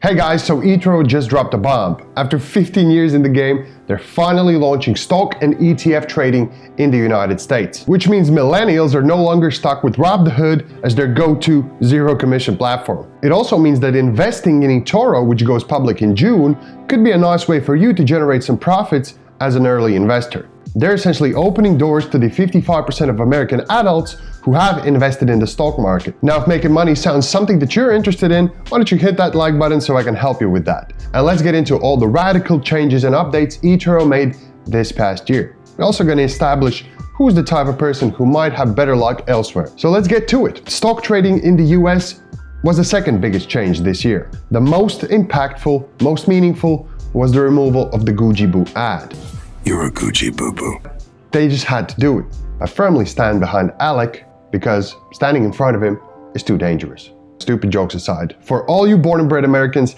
Hey guys, so Etoro just dropped a bomb. After 15 years in the game, they're finally launching stock and ETF trading in the United States, which means millennials are no longer stuck with Rob the Hood as their go-to zero commission platform. It also means that investing in Etoro, which goes public in June, could be a nice way for you to generate some profits as an early investor. They're essentially opening doors to the 55% of American adults who have invested in the stock market. Now, if making money sounds something that you're interested in, why don't you hit that like button so I can help you with that. And let's get into all the radical changes and updates Etoro made this past year. We're also going to establish who's the type of person who might have better luck elsewhere. So let's get to it. Stock trading in the US was the second biggest change this year. The most impactful, most meaningful was the removal of the Gucci Boo ad. You're a Gucci boo-boo. They just had to do it. I firmly stand behind Alec because standing in front of him is too dangerous. Stupid jokes aside, for all you born and bred Americans,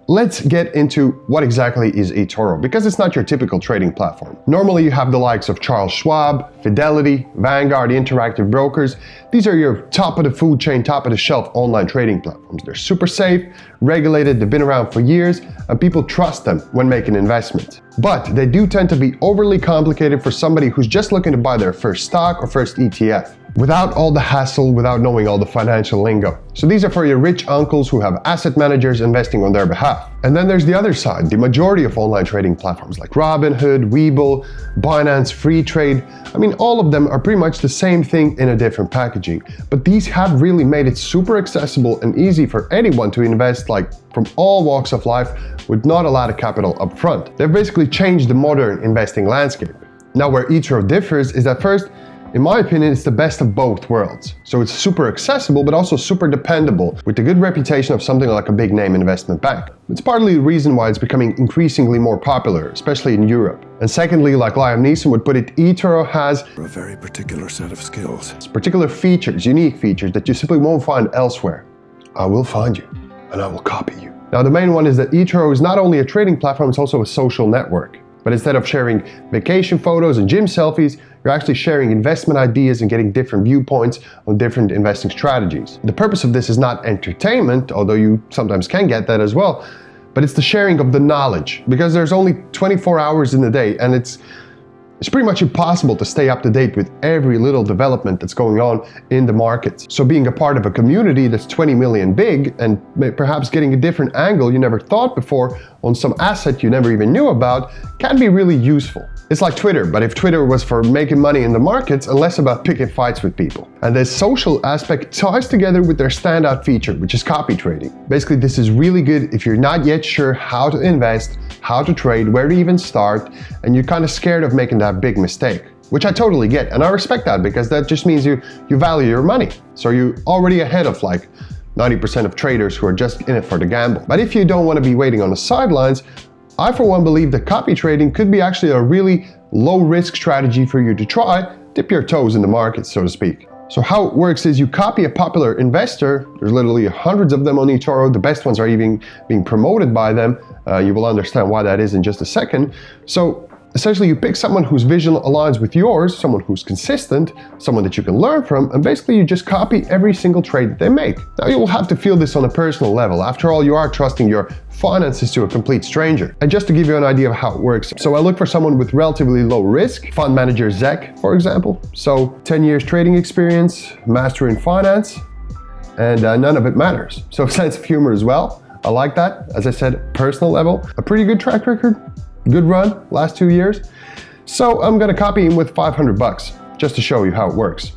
let's get into what exactly is Etoro, because it's not your typical trading platform. Normally you have the likes of Charles Schwab, Fidelity, Vanguard, Interactive Brokers. These are your top of the food chain, top of the shelf online trading platforms. They're super safe, regulated, they've been around for years, and people trust them when making investments. But they do tend to be overly complicated for somebody who's just looking to buy their first stock or first ETF, without all the hassle, without knowing all the financial lingo. So these are for your rich uncles who have asset managers investing on their behalf. And then there's the other side, the majority of online trading platforms like Robinhood, Webull, Binance, Freetrade. I mean, all of them are pretty much the same thing in a different packaging. But these have really made it super accessible and easy for anyone to invest, like from all walks of life, with not a lot of capital up front. They've basically changed the modern investing landscape. Now, where Etoro differs is that first, in my opinion, it's the best of both worlds. So it's super accessible, but also super dependable, with the good reputation of something like a big name investment bank. It's partly the reason why it's becoming increasingly more popular, especially in Europe. And secondly, like Liam Neeson would put it, Etoro has A very particular set of skills. particular features, unique features that you simply won't find elsewhere. I will find you, and I will copy you. Now, the main one is that Etoro is not only a trading platform, it's also a social network. But instead of sharing vacation photos and gym selfies, you're actually sharing investment ideas and getting different viewpoints on different investing strategies. The purpose of this is not entertainment, although you sometimes can get that as well, but it's the sharing of the knowledge, because there's only 24 hours in the day, and it's pretty much impossible to stay up to date with every little development that's going on in the markets. So being a part of a community that's 20 million big and perhaps getting a different angle you never thought before on some asset you never even knew about can be really useful. It's like Twitter, but if Twitter was for making money in the markets and less about picking fights with people. And this social aspect ties together with their standout feature, which is copy trading. Basically, this is really good if you're not yet sure how to invest, how to trade, where to even start, and you're kind of scared of making that big mistake, which I totally get. And I respect that, because that just means you value your money. So you're already ahead of like 90% of traders who are just in it for the gamble. But if you don't want to be waiting on the sidelines, I for one believe that copy trading could be actually a really low risk strategy for you to try, dip your toes in the market, so to speak. So how it works is you copy a popular investor. There's literally hundreds of them on Etoro. The best ones are even being promoted by them. You will understand why that is in just a second. So essentially, you pick someone whose vision aligns with yours, someone who's consistent, someone that you can learn from, and basically you just copy every single trade that they make. Now, you will have to feel this on a personal level. After all, you are trusting your finances to a complete stranger. And just to give you an idea of how it works, so I look for someone with relatively low risk, fund manager Zach, for example. So 10 years trading experience, master in finance, and none of it matters. So sense of humor as well. I like that. As I said, personal level, a pretty good track record. Good run, last 2 years. So I'm gonna copy him with $500 just to show you how it works.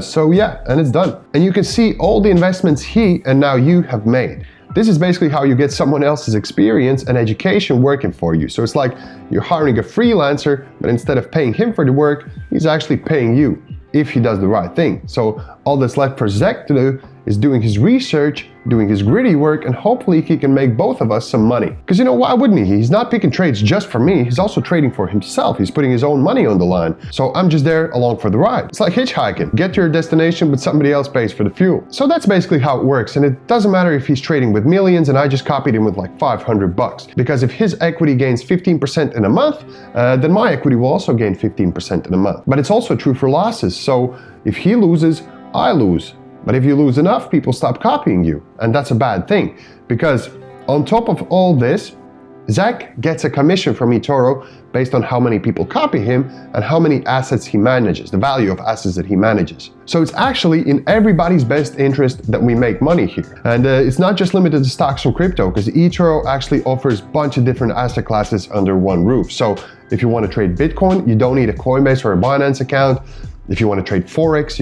So yeah, and it's done. And you can see all the investments he and now you have made. This is basically how you get someone else's experience and education working for you. So it's like you're hiring a freelancer, but instead of paying him for the work, he's actually paying you if he does the right thing. So all that's left for Zach to do is doing his research, doing his gritty work, and hopefully he can make both of us some money. Because you know, why wouldn't he? He's not picking trades just for me, he's also trading for himself. He's putting his own money on the line. So I'm just there along for the ride. It's like hitchhiking. Get to your destination, but somebody else pays for the fuel. So that's basically how it works. And it doesn't matter if he's trading with millions and I just copied him with like $500. Because if his equity gains 15% in a month, then my equity will also gain 15% in a month. But it's also true for losses. So if he loses, I lose. But if you lose enough, people stop copying you. And that's a bad thing, because On top of all this, Zach gets a commission from Etoro based on how many people copy him and how many assets he manages, the value of assets that he manages. So it's actually in everybody's best interest that we make money here. And it's not just limited to stocks and crypto, because Etoro actually offers a bunch of different asset classes under one roof. So if you want to trade Bitcoin, you don't need a Coinbase or a Binance account. If you want to trade Forex,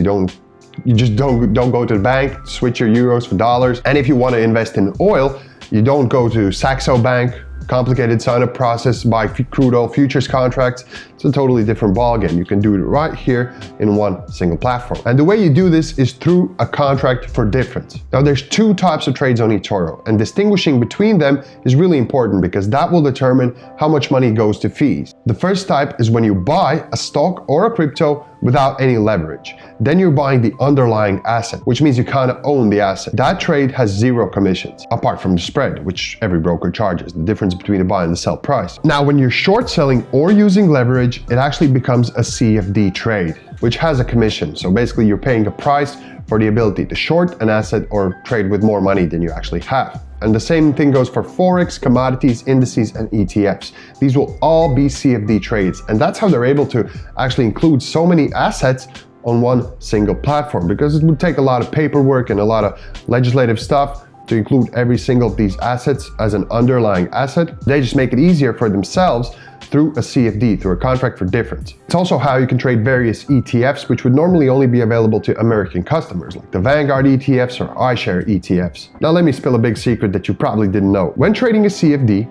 you just don't go to the bank, switch your euros for dollars. And if you want to invest in oil, you don't go to Saxo Bank, complicated sign-up process, buy crude oil futures contracts. It's a totally different ballgame. You can do it right here in one single platform. And the way you do this is through a contract for difference. Now there's two types of trades on Etoro, and distinguishing between them is really important because that will determine how much money goes to fees. The first type is when you buy a stock or a crypto without any leverage. Then you're buying the underlying asset, which means you kind of own the asset. That trade has zero commissions, apart from the spread, which every broker charges, the difference between the buy and the sell price. Now, when you're short selling or using leverage, it actually becomes a CFD trade, which has a commission. So basically you're paying a price for the ability to short an asset or trade with more money than you actually have. And the same thing goes for Forex, commodities, indices, and ETFs. These will all be CFD trades. And that's how they're able to actually include so many assets on one single platform, because it would take a lot of paperwork and a lot of legislative stuff to include every single of these assets as an underlying asset. They just make it easier for themselves through a CFD, through a contract for difference. It's also how you can trade various ETFs, which would normally only be available to American customers, like the Vanguard ETFs or iShare ETFs. Now let me spill a big secret that you probably didn't know. When trading a CFD,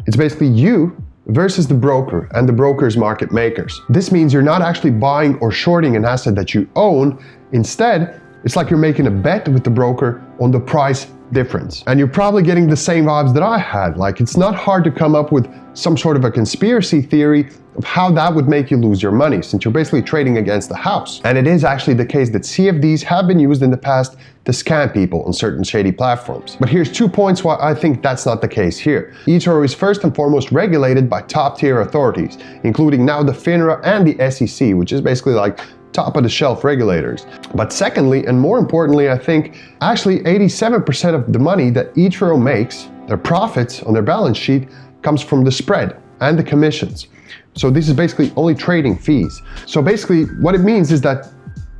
it's basically you versus the broker and the broker's market makers. This means you're not actually buying or shorting an asset that you own. Instead, it's like you're making a bet with the broker on the price difference. And you're probably getting the same vibes that I had. Like, it's not hard to come up with some sort of a conspiracy theory of how that would make you lose your money, since you're basically trading against the house. And it is actually the case that CFDs have been used in the past to scam people on certain shady platforms. But here's 2 points why I think that's not the case here. Etoro is first and foremost regulated by top-tier authorities, including now the FINRA and the SEC, which is basically like top of the shelf regulators. But secondly, and more importantly, I think actually 87% of the money that Etoro makes, their profits on their balance sheet, comes from the spread and the commissions. So this is basically only trading fees. So basically what it means is that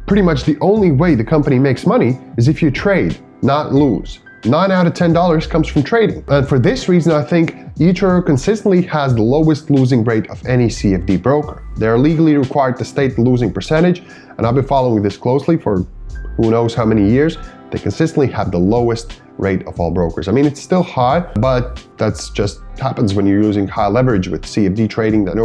pretty much the only way the company makes money is if you trade, not lose. 9 out of $10 comes from trading. And for this reason, I think Etoro consistently has the lowest losing rate of any CFD broker. They are legally required to state the losing percentage, and I've been following this closely for who knows how many years. They consistently have the lowest rate of all brokers. I mean, it's still high, but that's just happens when you're using high leverage with CFD trading. That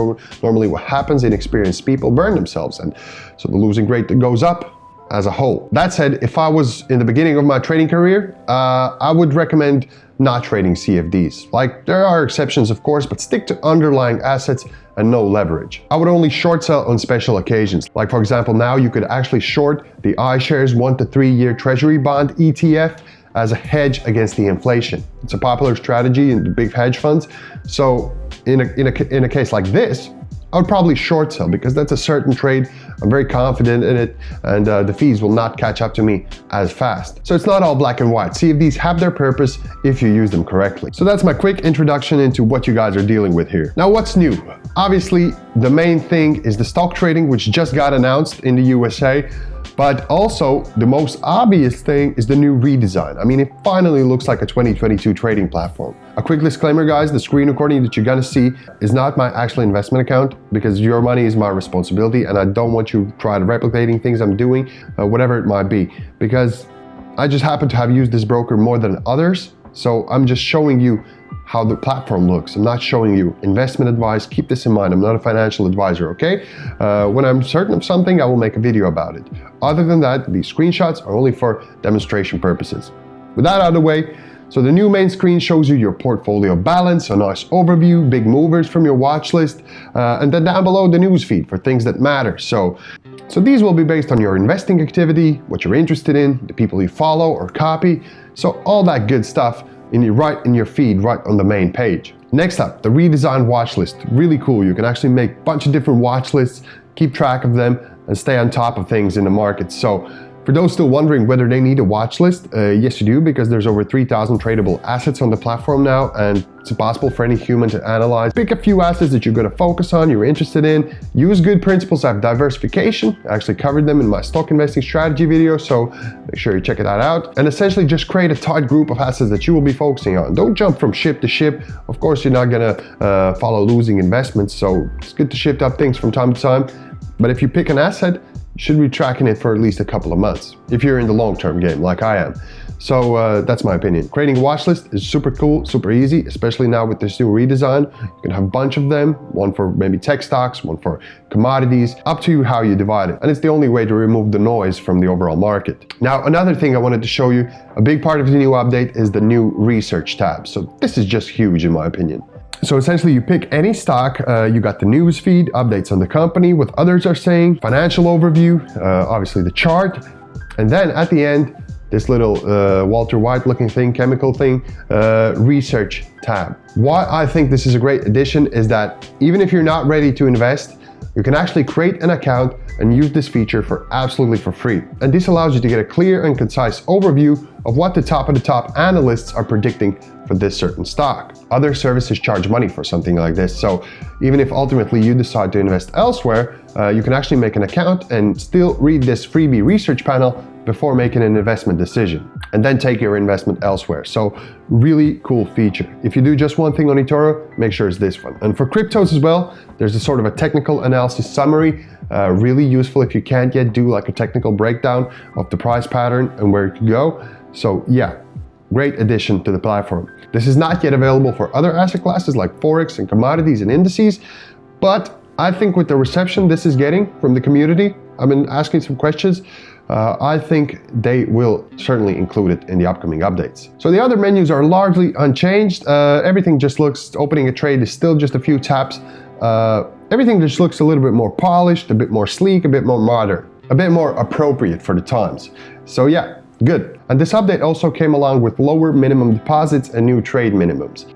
normally what happens, inexperienced people burn themselves, and so the losing rate that goes up as a whole. That said, if I was in the beginning of my trading career, I would recommend not trading CFDs. Like, there are exceptions, of course, but stick to underlying assets and no leverage. I would only short sell on special occasions. Like, for example, now you could actually short the iShares 1 to 3 year Treasury bond ETF as a hedge against the inflation. It's a popular strategy in the big hedge funds. So in a case like this, I would probably short sell because that's a certain trade. I'm very confident in it, and the fees will not catch up to me as fast. So it's not all black and white. CFDs have their purpose if you use them correctly. So that's my quick introduction into what you guys are dealing with here. Now, what's new? Obviously, the main thing is the stock trading, which just got announced in the USA. But also, the most obvious thing is the new redesign. I mean, it finally looks like a 2022 trading platform. A quick disclaimer, guys, the screen recording that you're gonna see is not my actual investment account, because your money is my responsibility, and I don't want you trying replicating things I'm doing, whatever it might be, because I just happen to have used this broker more than others. So I'm just showing you how the platform looks. I'm not showing you investment advice. Keep this in mind. I'm not a financial advisor, okay? When I'm certain of something, I will make a video about it. Other than that, these screenshots are only for demonstration purposes. With that out of the way, so the new main screen shows you your portfolio balance, a nice overview, big movers from your watch list, and then down below the news feed for things that matter. So these will be based on your investing activity, what you're interested in, the people you follow or copy. So all that good stuff right in your feed, right on the main page. Next up, the redesigned watch list. Really cool. You can actually make a bunch of different watch lists, keep track of them, and stay on top of things in the market. So For those still wondering whether they need a watch list, yes you do, because there's over 3,000 tradable assets on the platform now, and it's impossible for any human to analyze. Pick a few assets that you're going to focus on, you're interested in. Use good principles of diversification. I actually covered them in my stock investing strategy video, so make sure you check that out. And essentially just create a tight group of assets that you will be focusing on. Don't jump from ship to ship. Of course, you're not going to follow losing investments, so it's good to shift up things from time to time. But if you pick an asset, you should be tracking it for at least a couple of months if you're in the long-term game like I am. So that's my opinion. Creating a watch list is super cool, super easy, especially now with this new redesign. You can have a bunch of them, one for maybe tech stocks, one for commodities, up to you how you divide it. And it's the only way to remove the noise from the overall market. Now, another thing I wanted to show you, a big part of the new update is the new research tab. So this is just huge in my opinion. So essentially you pick any stock, you got the news feed, updates on the company, what others are saying, financial overview, obviously the chart, and then at the end, this little Walter White looking thing, chemical thing, research tab. Why I think this is a great addition is that even if you're not ready to invest, you can actually create an account and use this feature for absolutely for free. And this allows you to get a clear and concise overview of what the top of the top analysts are predicting for this certain stock. Other services charge money for something like this, so even if ultimately you decide to invest elsewhere, you can actually make an account and still read this freebie research panel before making an investment decision, and then take your investment elsewhere. So really cool feature. If you do just one thing on Etoro, make sure it's this one. And for cryptos as well, there's a sort of a technical analysis summary, really useful if you can't yet do like a technical breakdown of the price pattern and where it could go. So yeah, great addition to the platform. This is not yet available for other asset classes like Forex and commodities and indices, but I think with the reception this is getting from the community, I've been asking some questions, I think they will certainly include it in the upcoming updates. So the other menus are largely unchanged. Everything just looks, opening a trade is still just a few taps. Everything just looks a little bit more polished, a bit more sleek, a bit more modern, a bit more appropriate for the times. So yeah, good. And this update also came along with lower minimum deposits and new trade minimums.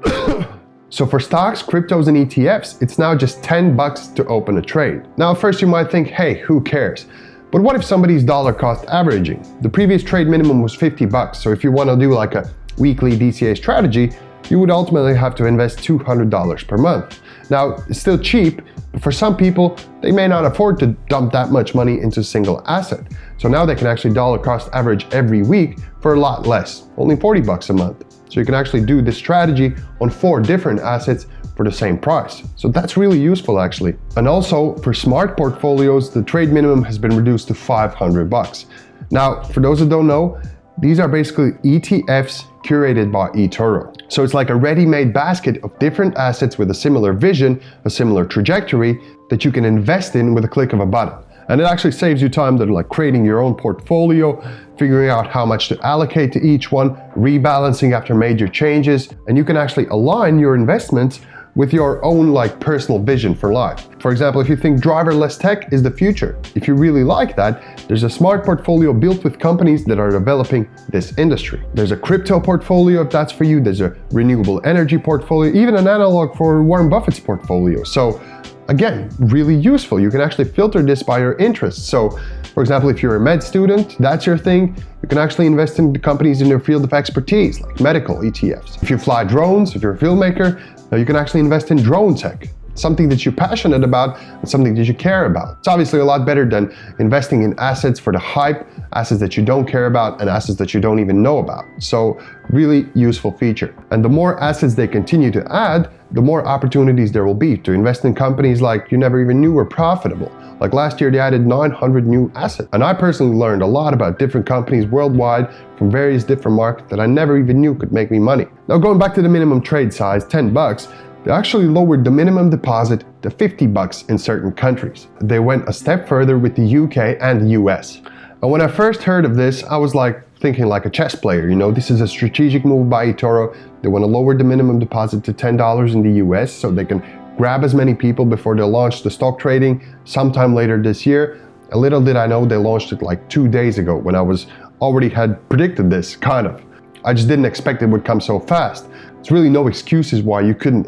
So for stocks, cryptos, and ETFs, it's now just $10 to open a trade. Now, at first you might think, hey, who cares? But what if somebody's dollar cost averaging? The previous trade minimum was $50, so if you want to do like a weekly DCA strategy, you would ultimately have to invest $200 per month. Now, it's still cheap, but for some people, they may not afford to dump that much money into a single asset. So now they can actually dollar cost average every week for a lot less, only $40 a month. So you can actually do this strategy on 4 different assets for the same price. So that's really useful actually. And also for smart portfolios, the trade minimum has been reduced to $500. Now, for those that don't know, these are basically ETFs curated by Etoro. So it's like a ready-made basket of different assets with a similar vision, a similar trajectory that you can invest in with a click of a button. And it actually saves you time to like creating your own portfolio, figuring out how much to allocate to each one, rebalancing after major changes, and you can actually align your investments with your own like personal vision for life. For example, if you think driverless tech is the future, if you really like that, there's a smart portfolio built with companies that are developing this industry. There's a crypto portfolio if that's for you, there's a renewable energy portfolio, even an analog for Warren Buffett's portfolio. So again, really useful. You can actually filter this by your interests. So for example, if you're a med student, that's your thing, you can actually invest in the companies in your field of expertise, like medical ETFs. If you fly drones, if you're a filmmaker, you can actually invest in drone tech, something that you're passionate about and something that you care about. It's obviously a lot better than investing in assets for the hype, assets that you don't care about, and assets that you don't even know about. So really useful feature. And the more assets they continue to add, the more opportunities there will be to invest in companies like you never even knew were profitable. Like last year, they added 900 new assets. And I personally learned a lot about different companies worldwide from various different markets that I never even knew could make me money. Now going back to the minimum trade size, $10, they actually lowered the minimum deposit to $50 in certain countries. They went a step further with the UK and the US. And when I first heard of this, I was like thinking like a chess player, you know, this is a strategic move by Etoro. They want to lower the minimum deposit to $10 in the US so they can grab as many people before they launch the stock trading sometime later this year. And little did I know they launched it like 2 days ago when I was already had predicted this, kind of. I just didn't expect it would come so fast. There's really no excuses why you couldn't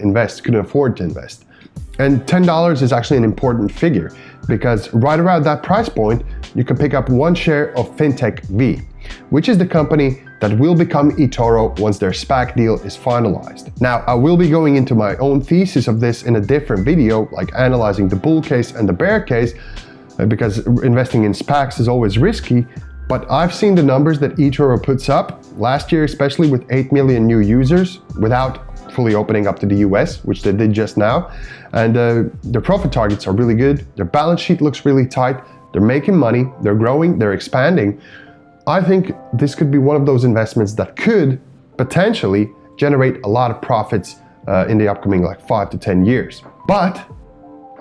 afford to invest. And $10 is actually an important figure because right around that price point, you can pick up 1 share of Fintech V, which is the company that will become Etoro once their SPAC deal is finalized. Now, I will be going into my own thesis of this in a different video, like analyzing the bull case and the bear case, because investing in SPACs is always risky. But I've seen the numbers that Etoro puts up last year, especially with 8 million new users without fully opening up to the US, which they did just now. And their profit targets are really good. Their balance sheet looks really tight. They're making money, they're growing, they're expanding. I think this could be one of those investments that could potentially generate a lot of profits in the upcoming like 5 to 10 years. But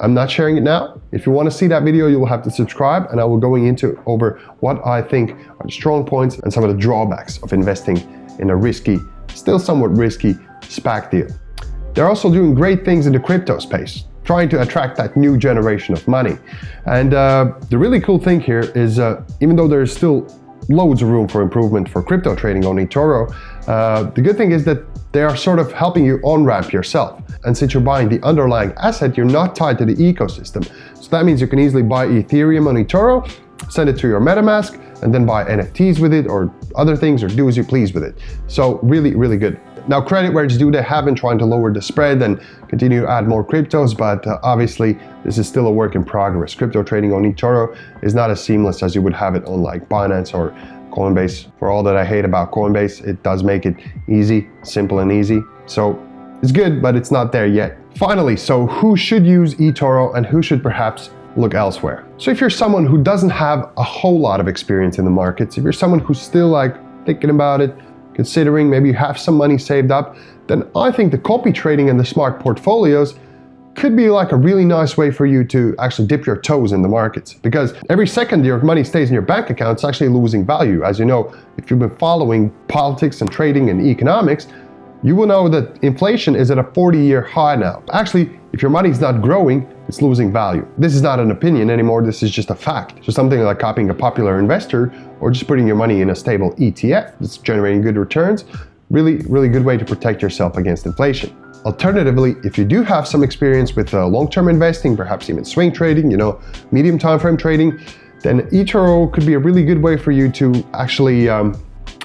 I'm not sharing it now. If you want to see that video, you will have to subscribe, and I will go into over what I think are the strong points and some of the drawbacks of investing in a risky, still somewhat risky SPAC deal. They're also doing great things in the crypto space, trying to attract that new generation of money. And the really cool thing here is even though there's still loads of room for improvement for crypto trading on Etoro, the good thing is that they are sort of helping you on-ramp yourself. And since you're buying the underlying asset, you're not tied to the ecosystem. So that means you can easily buy Ethereum on Etoro, send it to your MetaMask, and then buy NFTs with it or other things, or do as you please with it. So really, really good. Now, credit where it's due, they have been trying to lower the spread and continue to add more cryptos, but obviously this is still a work in progress. Crypto trading on Etoro is not as seamless as you would have it on like Binance or Coinbase. For all that I hate about Coinbase, it does make it easy, simple and easy. So it's good, but it's not there yet. Finally, so who should use Etoro and who should perhaps look elsewhere? So if you're someone who doesn't have a whole lot of experience in the markets, if you're someone who's still like thinking about it, considering maybe you have some money saved up, then I think the copy trading and the smart portfolios could be like a really nice way for you to actually dip your toes in the markets. Because every second your money stays in your bank account, it's actually losing value. As you know, if you've been following politics and trading and economics, you will know that inflation is at a 40-year high now. Actually, if your money's not growing, it's losing value. This is not an opinion anymore, this is just a fact. So something like copying a popular investor or just putting your money in a stable ETF that's generating good returns, really, really good way to protect yourself against inflation. Alternatively, if you do have some experience with long-term investing, perhaps even swing trading, medium time frame trading, then Etoro could be a really good way for you to actually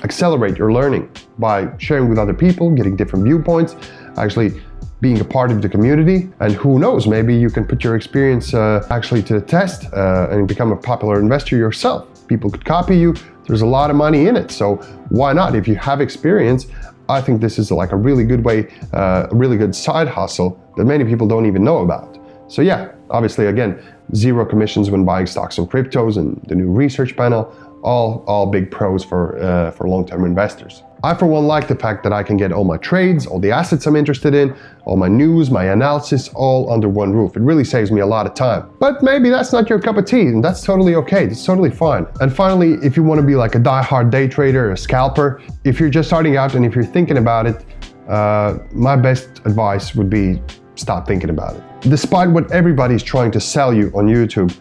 accelerate your learning by sharing with other people, getting different viewpoints, actually being a part of the community. And who knows, maybe you can put your experience actually to the test and become a popular investor yourself. People could copy you. There's a lot of money in it. So why not? If you have experience, I think this is like a really good way, a really good side hustle that many people don't even know about. So yeah, obviously again, 0 commissions when buying stocks and cryptos and the new research panel, all big pros for long-term investors. I for one like the fact that I can get all my trades, all the assets I'm interested in, all my news, my analysis, all under one roof. It really saves me a lot of time. But maybe that's not your cup of tea, and that's totally okay. That's totally fine. And finally, if you want to be like a die-hard day trader, a scalper, if you're just starting out and if you're thinking about it, my best advice would be stop thinking about it. Despite what everybody's trying to sell you on YouTube,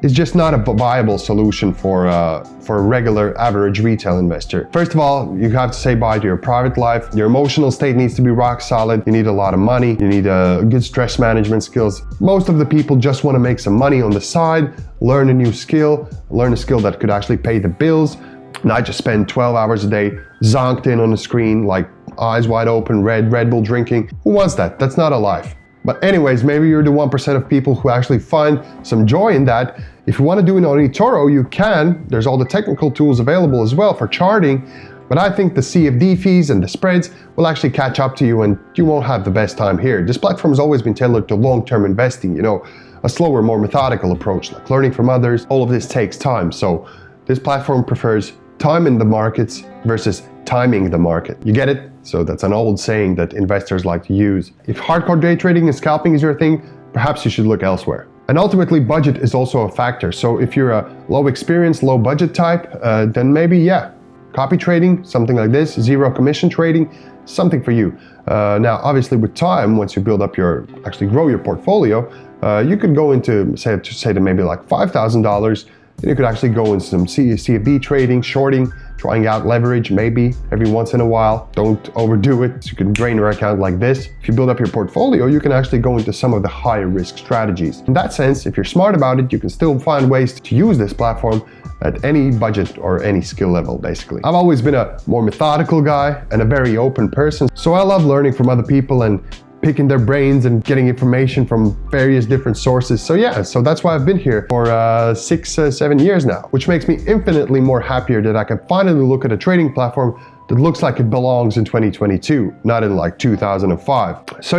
it's just not a viable solution for a regular average retail investor. First of all, you have to say bye to your private life. Your emotional state needs to be rock solid. You need a lot of money. You need good stress management skills. Most of the people just want to make some money on the side, learn a new skill, learn a skill that could actually pay the bills, not just spend 12 hours a day zonked in on the screen, like eyes wide open, Red Bull drinking. Who wants that? That's not a life. But anyways, maybe you're the 1% of people who actually find some joy in that. If you want to do it on Etoro, you can. There's all the technical tools available as well for charting. But I think the CFD fees and the spreads will actually catch up to you and you won't have the best time here. This platform has always been tailored to long-term investing, a slower, more methodical approach, like learning from others. All of this takes time. So this platform prefers time in the markets versus timing the market. You get it? So that's an old saying that investors like to use. If hardcore day trading and scalping is your thing, perhaps you should look elsewhere. And ultimately, budget is also a factor. So if you're a low experience, low budget type, then maybe, copy trading, something like this, 0 commission trading, something for you. Now, obviously with time, once you build up actually grow your portfolio, you could go into, say to maybe like $5,000 then you could actually go in some CFD trading, shorting, trying out leverage maybe every once in a while. Don't overdo it, so you can drain your account like this. If you build up your portfolio, you can actually go into some of the higher risk strategies. In that sense, if you're smart about it, you can still find ways to use this platform at any budget or any skill level, basically. I've always been a more methodical guy and a very open person, so I love learning from other people and picking their brains and getting information from various different sources. So that's why I've been here for 6-7 years now, which makes me infinitely more happier that I can finally look at a trading platform that looks like it belongs in 2022, not in like 2005. So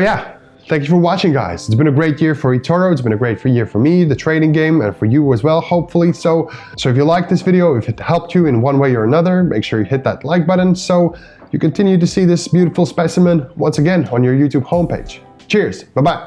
thank you for watching, guys. It's been a great year for Etoro. It's been a great year for me, the trading game, and for you as well, hopefully. So if you liked this video, if it helped you in one way or another, make sure you hit that like button so you continue to see this beautiful specimen once again on your YouTube homepage. Cheers. Bye-bye.